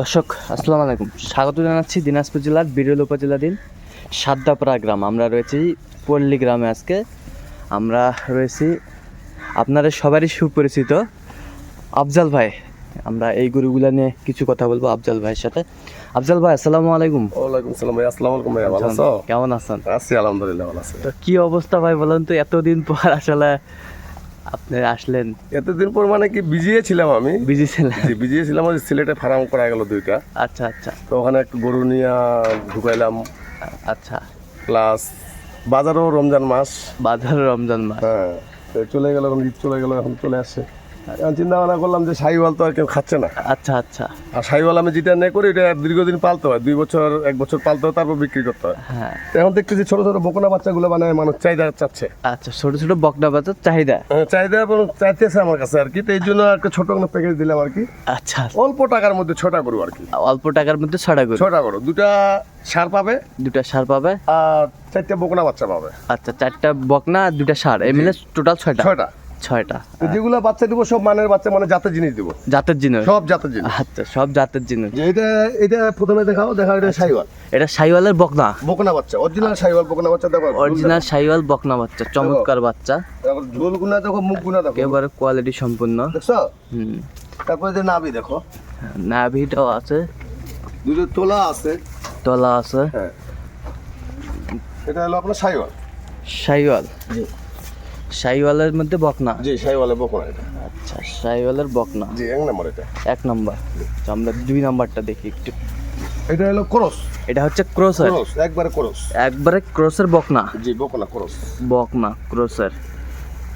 দর্শক আসসালামু আলাইকুম, স্বাগত জানাচ্ছি দিনাজপুর জেলার বিরল উপজেলাধীন সাদ্দাপাড়া গ্রাম। আমরা রয়েছি পল্লী গ্রামে। আজকে আমরা রয়েছি আপনাদের সবারই সুপরিচিত আফজাল ভাই। আমরা এই গরুগুলা নিয়ে কিছু কথা বলবো আফজাল ভাইয়ের সাথে। আফজাল ভাই আসসালামু আলাইকুম। ওয়ালাইকুম সালাম ভাই। আসসালামু আলাইকুম ভাই। ভালো আছো? কেমন আছেন? আছি আলহামদুলিল্লাহ ভালো আছি। তো কি অবস্থা ভাই বলেন তো, এতদিন পর আসলে আপনি আসলেন? এতদিন পর মানে কি বিজিয়ে ছিলাম আমি। বিজি ছিলেন? জি বিজিয়ে ছিলাম, ওই সিলেটে ফার্ম করা গেল দুইটা। আচ্ছা আচ্ছা তো ওখানে একটু গরু নিয়ে ঢুকাইলাম। আচ্ছা, প্লাস বাজারও রমজান মাস। বাজার রমজান মাস। হ্যাঁ, তো চলে গেল, এখন ঈদ চলে গেল, এখন চলে আসছে। এখন চিন্তা ভাবনা করলাম যে শাহিওয়াল তো আর কেউ খাচ্ছে না। আচ্ছা আচ্ছা। আর শাহিওয়াল আমি যেটা নেই করি এটা দীর্ঘদিন পালতে হয়, 2 বছর 1 বছর পালতে হয়, তারপর বিক্রি করতে হয়। হ্যাঁ, তো এখন দেখতেছি ছোট ছোট বকনা বাচ্চাগুলো মানে মানুষ চাহিদা চাচ্ছে। আচ্ছা, ছোট ছোট বকনা বাচ্চার চাহিদা। চাহিদা চাইতেছে আমার কাছে আর কি। তো এই জন্য একটা ছোট কোনো প্যাকেজ দিলাম আর কি। আচ্ছা, অল্প টাকার মধ্যে 6টা গরু আর কি। অল্প টাকার মধ্যে 6টা গরু। 6টা গরু, 2টা ষাঁড় পাবে, 2টা ষাঁড় পাবে, আর 4টা বকনা বাচ্চা পাবে। আচ্ছা, 4টা বকনা আর 2টা ষাঁড়, এই মিলে টোটাল 6টা। 6টা। তো যেগুলো বাচ্চা দিব সব মানের বাচ্চা, মানে জাতের জিনিস দিব। জাতের জিনিস? সব জাতের জিনিস। আচ্ছা, সব জাতের জিনিস। যে এটা প্রথমে দেখাও এটা শাহিওয়াল। এটা শাহিওয়ালের বকনা? বকনা বাচ্চা, অরিজিনাল শাহিওয়াল বকনা বাচ্চা দেখো। অরিজিনাল শাহিওয়াল বকনা বাচ্চা, চমৎকার বাচ্চা। তারপর ঝোল গুনা দেখো, মুখ গুনা দেখো, একেবারে কোয়ালিটি সম্পূর্ণ। দেখছো? হুম। তারপরে যে নাভি দেখো, নাভিটাও আছে, দুটো তোলা আছে, তলা আছে। হ্যাঁ। এটা হলো আপনার শাহিওয়াল। শাহিওয়াল? জি। শাহিওয়ালের মধ্যে বকনা? জি, শাহিওয়ালের বকনা এটা। আচ্ছা, শাহিওয়ালের বকনা। জি, 1 নম্বর এটা। 1 নম্বর। আচ্ছা, আমরা 2 নাম্বারটা দেখি একটু। এটা হলো ক্রস। এটা হচ্ছে ক্রসের? ক্রস, একবারে ক্রস। একবারে ক্রসের বকনা? জি, বকনা ক্রস। বকনা ক্রসের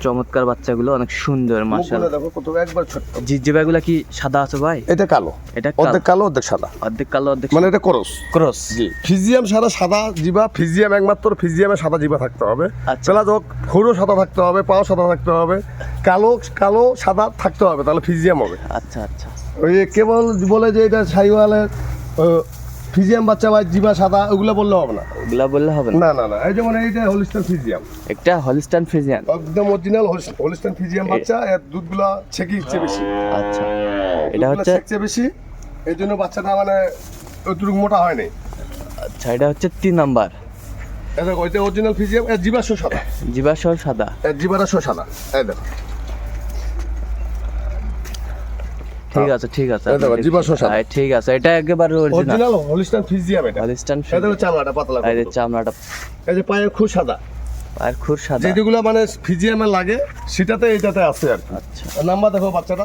চমৎকার বাচ্চাগুলো, অনেক সুন্দর মাশাআল্লাহ। দেখো কত একবার ছোট। জিজিবাগুলো কি সাদা আছে ভাই? এটা কালো। এটা অর্ধেক কালো অর্ধেক সাদা। অর্ধেক কালো অর্ধেক মানে এটা ক্রস। ক্রস? জি। ফিজিয়াম সাদা জিবা, ফিজিয়াম একমাত্র ফিজিয়ামে সাদা জিবা থাকতে হবে। আচ্ছা। পেলা যোগ খুরও সাদা থাকতে হবে, পাও সাদা থাকতে হবে, কালো সাদা থাকতে হবে, তাহলে ফিজিয়াম হবে। আচ্ছা আচ্ছা। ওই কেবল বলে যে এটা শাহিওয়ালের ফিজিয়াম বাচ্চা বা জিবা সাদা, ওগুলো বললে হবে না। ওগুলা বললে হবে না? না না না, এই যেমন এইটা হলিস্টান ফিজিয়াম। একটা হলিস্টান ফ্রিজিয়ান? একদম অরিজিনাল হলিস্টান ফিজিয়াম বাচ্চা। এর দুধগুলা ছেঁকিচ্ছে বেশি। আচ্ছা, এটা হচ্ছে ছেঁকছে বেশি, এই জন্য বাচ্চাটা মানে অতটুকু মোটা হয় নাই। আচ্ছা, এটা হচ্ছে 3 নাম্বার। এটা ওইটা অরিজিনাল ফিজিয়াম। এর জিবা সাদা, জিবাসহ সাদা? এর জিবাটা সাদা। এই দেখো, ঠিক আছে ঠিক আছে। এই দেখো, জিবাসহ সাদা। ঠিক আছে, এটা একেবারে অরিজিনাল অরিজিনাল হলিস্টান ফিজিয়াম এটা। হলিস্টান এই দেখো চামড়াটা পাতলা, এই যে চামড়াটা, এই যে পায়ের খুব সাদা। আর খুব সাদা? যেগুলো মানে ফিজিয়ামে লাগে সেটাতে এইটাতে আছে আর কি। আচ্ছা, নাম্বার দেখো বাচ্চাটা,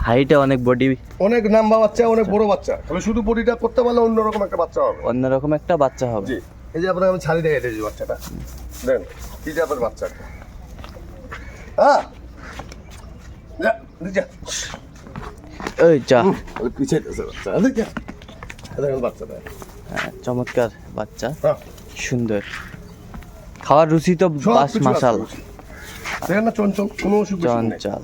হাইটে অনেক, বডি অনেক নাম্বার বাচ্চা, অনেক বড় বাচ্চা। তবে শুধু বডিটা করতে পারলে অন্যরকম একটা বাচ্চা হবে। অন্যরকম একটা বাচ্চা হবে। জি। এই যে আপনাকে আমি ছাড়ি দেখে দিয়েছি বাচ্চাটা, দেন কি জাতের বাচ্চা। হ্যাঁ, যা যা, এই যা, ওই পিছাইতেছে বাচ্চা। যা, দেখেন বাচ্চাটা। হ্যাঁ, চমৎকার বাচ্চা, হ্যাঁ, সুন্দর। খাওয়ার রুচি তো সব বাস কিছু মাশাল। আছে। দেখেন না, চঞ্চল, কোনো অসুখ বিসুখ নেই। চঞ্চল।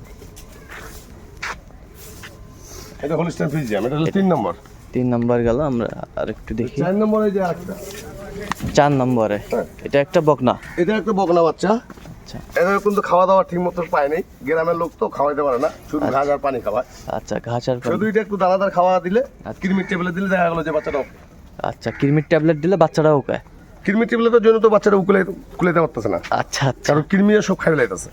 এটা হলিস্টান ফিজিয়াম, এটা হলো 3 নম্বর। 3 নাম্বার গেল, আমরা আর একটু দেখি। 4 নম্বরে যে আরেকটা। 4 নম্বরে হ্যাঁ। এটা একটা বকনা? এটা একটা বকনা বাচ্চা। আচ্ছা এটা কিন্তু খাওয়া দাওয়া ঠিক মতো পায় নাই। গ্রামের লোক তো খাওয়াইতে পারে না, শুধু ঘাস আর পানি খাওয়ায়। আচ্ছা, ঘাস আর পানি। শুধু এটা একটু দানাদার খাওয়া দিলে, আচ্ছা। কিরমির টেবিলে দিলে দেখা গেলো যে বাচ্চাটা। আচ্ছা, কৃমির ট্যাবলেট দিলে বাচ্চাটা ওকে? কিরমির টেবিলের জন্য তো বাচ্চাটা কুলাইতে পারতেছে না, আচ্ছা আচ্ছা। কারণ কিরমিয়া সব খাই লাইতেছে।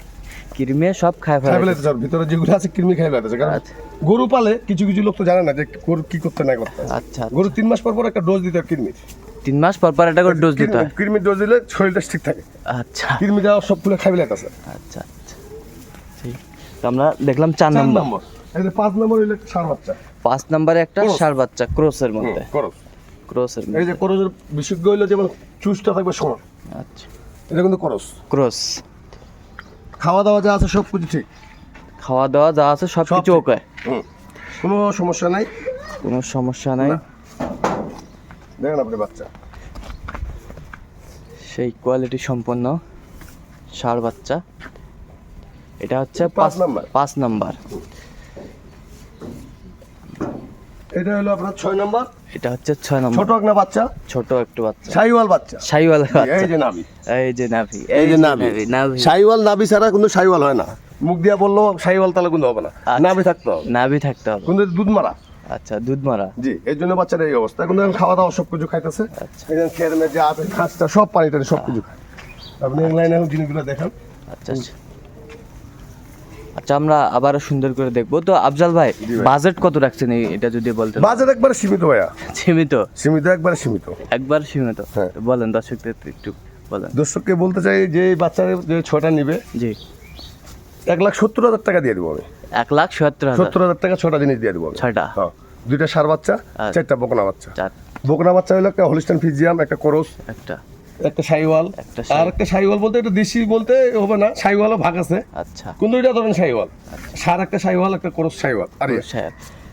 কৃমি সব খায় খাই ফেলে? লাইতেছে, ভিতরে যেগুলো আছে কিরমি খাই লাইতেছে। কারণ আচ্ছা। গরু পালে কিছু কিছু লোক তো জানে না যে গরু কি করতে না করতে। আচ্ছা, গরু 3 মাস পর পর একটা ডোজ দিতে হয় কিরমির। 3 মাস পর পর একটা করে ডোজ দিতে হয়? কিরমির ডোজ দিলে শরীরটা ঠিক থাকে। আচ্ছা কিরমিটা সব খুলে খাই লাইতেছে। আচ্ছা আচ্ছা, ঠিক। তো আমরা দেখলাম 4 4 নম্বর। নম্বর, এই যে 5 নম্বর হইলো ষাঁড় বাচ্চা। 5 নম্বরে একটা ক্রস। ষাঁড় বাচ্চা, ক্রসের মধ্যে? করস। ক্রসের এই মধ্যে। যে করসের বিশুদ্ধ হইলো যেমন চুষটা থাকবে সমান, আচ্ছা, এটা কিন্তু করস। ক্রস। খাওয়া দাওয়া যা আছে সব কিছু ঠিক, খাওয়া দাওয়া যা আছে সব কিছু ঠিক। ওকে? কোনো সমস্যা নাই। কোনো সমস্যা নাই। না। দেখেন আপনি বাচ্চা, সেই কোয়ালিটি সম্পন্ন ষাঁড় বাচ্চা। এটা হচ্ছে 5 নাম্বার। 5 নাম্বার। এটা হলো আপনার 6 নম্বর। এটা হচ্ছে 6 নম্বর। ছোট একটা বাচ্চা, ছোট একটু বাচ্চা, শাহিওয়াল বাচ্চা। শাহিওয়াল বাচ্চা। এই যে নাভি, এই যে নাভি, এই যে নাভি। নাভি। শাহিওয়াল নাভি ছাড়া কিন্তু শাহিওয়াল হয় না। মুখ দিয়া বললো শাহিওয়াল তাহলে কিন্তু হবে না, আচ্ছা। নাভি থাকতে হবে, নাভি থাকতে হবে। কিন্তু দুধ মারা। আচ্ছা, দুধ মারা। জি, এর জন্য বাচ্চাটা এই অবস্থা। এখন দেখেন খাওয়া দাওয়া সবকিছু খাইতেছে, আচ্ছা। এখানে খেয়ার মেয়ে আছে, খাঁচটা সব পানি টানি সবকিছু খায়। আপনি অনলাইনে এখন জিনিসগুলো দেখান। আচ্ছা আচ্ছা। আচ্ছা, আমরা আবারও সুন্দর করে দেখবো। তো আফজাল ভাই, জি ভাই। বাজেট কত রাখছেন এটা যদি বলতেন? বাজার একবারে সীমিত ভাইয়া, সীমিত, সীমিত একবারে সীমিত। একবার সীমিত। হ্যাঁ। বলেন দর্শকদের একটু বলেন। দর্শককে বলতে চাই যে এই বাচ্চার যে ছটা নিবে জি, 1,70,000 টাকা দিয়ে দেবো আমি। 1,70,000। 70,000 টাকা ছটা জিনিস দিয়ে দেবো আমি। ছয়টা? হ্যাঁ, 2টা ষাঁড় বাচ্চা, আচ্ছা। 4টা বকনা বাচ্চা। 4 বকনা বাচ্চা হলো একটা হলিস্টাইন ফিজিয়াম, একটা করস, একটা। একটা শাহিওয়াল। একটা আর একটা শাহিওয়াল বলতে এটা দেশি বলতে হবে না, শাহিওয়ালও ভাগ আছে, আচ্ছা। কিন্তু এটা ধরেন শাহিওয়াল। ষাঁড় একটা শাহিওয়াল, একটা করস শাহিওয়াল। আর ইয়ে, স্যার,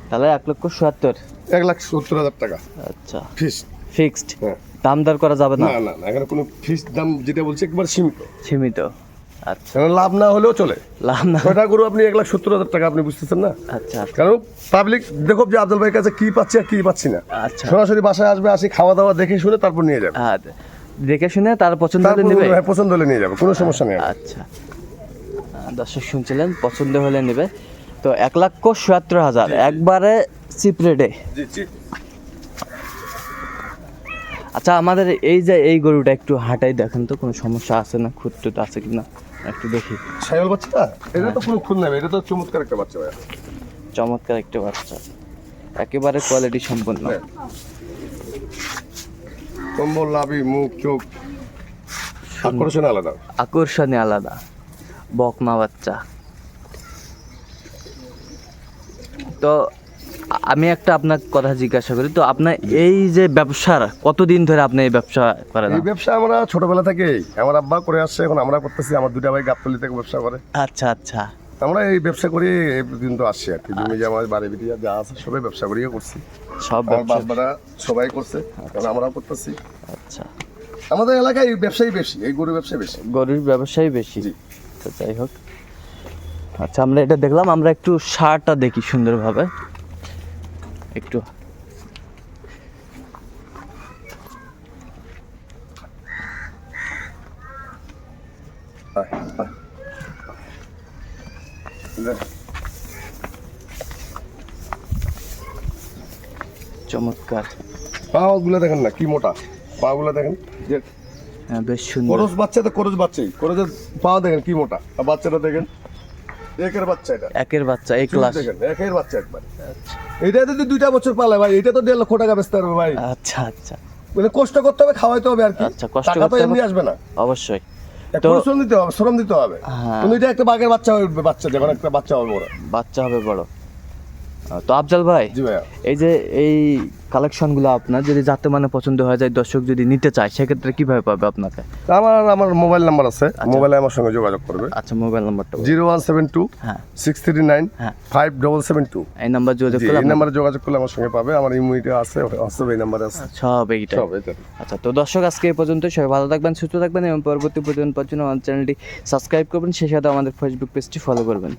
তাহলে 1,70,000। 1,70,000 টাকা আচ্ছা, ফিস। ফিক্সড। হ্যাঁ। দাম দর করা যাবে না? না না না, এখানে কোনো ফিস দাম যেটা বলছি একবার সীমিত। সীমিত। আচ্ছা, কারণ লাভ না হলেও চলে। লাভ না। ছয়টা গরু আপনি 1,70,000 টাকা, আপনি বুঝতেছেন না? আচ্ছা কারণ পাবলিক দেখো যে আব্দুল ভাইয়ের কাছে কি পাচ্ছি আর কি পাচ্ছি না। আচ্ছা। সরাসরি বাসায় আসবে, আসি খাওয়া দাওয়া দেখে শুনে তারপর নিয়ে যাবে। হ্যাঁ, দেখে শুনে তার পছন্দ হলে তারপর নেবে। হ্যাঁ, পছন্দ হলে নিয়ে যাবে, কোনো সমস্যা নেই। আচ্ছা, দর্শক শুনছিলেন, পছন্দ হলে নেবে। তো 1,70,000 একবারে চিপ রেটে। জি জি। আচ্ছা, আমাদের এই যে এই গরুটা একটু হাঁটাই দেখেন তো, কোনো সমস্যা আছে না, খুঁত টুত আছে কিনা একটু দেখি। শাহিওয়াল বাচ্চাটা এটা তো কোনো খুন নেবে, এটা তো চমৎকার একটা বাচ্চা ভাইয়া। চমৎকার একটা বাচ্চা, একেবারে কোয়ালিটি সম্পন্ন। হ্যাঁ। কম্বল, লাভি, মুখ, চোখ আকর্ষণ আলাদা। আকর্ষণীয় আলাদা, বকনা বাচ্চা। তো আমি একটা আপনার কথা জিজ্ঞাসা করি, তো আপনার এই যে ব্যবসার কতদিন ধরে আপনি এই ব্যবসা করেন? এই ব্যবসা আমরা ছোটবেলা থেকেই, আমার আব্বা করে আসছে, এখন আমরা করতেছি। আমার 2টা ভাই গাবতলী থেকে ব্যবসা করে। আচ্ছা আচ্ছা। আমরা এই ব্যবসা করি এই পর্যন্ত আসছি আর কি। জমি জমা বাড়ি বিটিয়া যা আছে সবাই ব্যবসা করিয়ে করছি। সব আমার ব্যবসা। বাবারা সবাই করছে, এখন আমরাও করতেছি। আচ্ছা, আমাদের এলাকায় এই ব্যবসাই বেশি, এই গরু ব্যবসায় বেশি। গরুর ব্যবসাই বেশি। জি। তো যাই হোক, আচ্ছা আমরা এটা দেখলাম, আমরা একটু সারটা দেখি সুন্দরভাবে একটু। আয়, আয়। দেখ, চমৎকার। পাগুলো দেখেন না কি মোটা, পাগুলো দেখেন। যে হ্যাঁ, বেশ সুন্দর। করস বাচ্চা তো করস বাচ্চাই, করসের পা দেখেন কি মোটা, আর বাচ্চাটা দেখেন একের বাচ্চা। এটা একের বাচ্চা, এই ক্লাস। দেখেন একের বাচ্চা একবার। এটা যদি 2টা বছর পালে ভাই, এটা তো 1.5 লক্ষ টাকা বেচতে পারবে ভাই। আচ্ছা আচ্ছা। মানে কষ্ট করতে হবে, খাওয়াইতে হবে আর কি। আচ্ছা, কষ্ট টাকা তো করতে এমনি হবে। আসবে না, অবশ্যই। তো পরিশ্রম দিতে হবে, শ্রম দিতে হবে। হ্যাঁ। কিন্তু এটা একটা বাঘের বাচ্চা হয়ে উঠবে, বাচ্চা যখন একটা বাচ্চা হবে বড়। বাচ্চা হবে বড়। তো আফজাল ভাই, জি ভাইয়া। এই যে এই কালেকশনগুলো আপনার যদি যাতে মানে পছন্দ হয়ে যায়, দর্শক যদি নিতে চায়, সেক্ষেত্রে কিভাবে পাবে আপনাকে? আমার মোবাইল নাম্বার আছে, মোবাইলে আমার সঙ্গে যোগাযোগ করবে। আচ্ছা, মোবাইল নাম্বারটা বলুন। 0172 হ্যাঁ 639 হ্যাঁ, 5772। এই নাম্বার যোগাযোগ জি, করলে এই নাম্বারে যোগাযোগ করলে আমার সঙ্গে পাবে। আমার ইমুইটা আছে, হোয়াটসঅ্যাপ এই নাম্বারে আছে সব এইটা। সব এটা। আচ্ছা, তো দর্শক আজকে এই পর্যন্ত। সবাই ভালো থাকবেন, সুস্থ থাকবেন এবং পরবর্তী প্রতিদিন পাওয়ার জন্য আমার চ্যানেলটি সাবস্ক্রাইব করবেন, সেই সাথে আমাদের ফেসবুক পেজটি ফলো করবেন।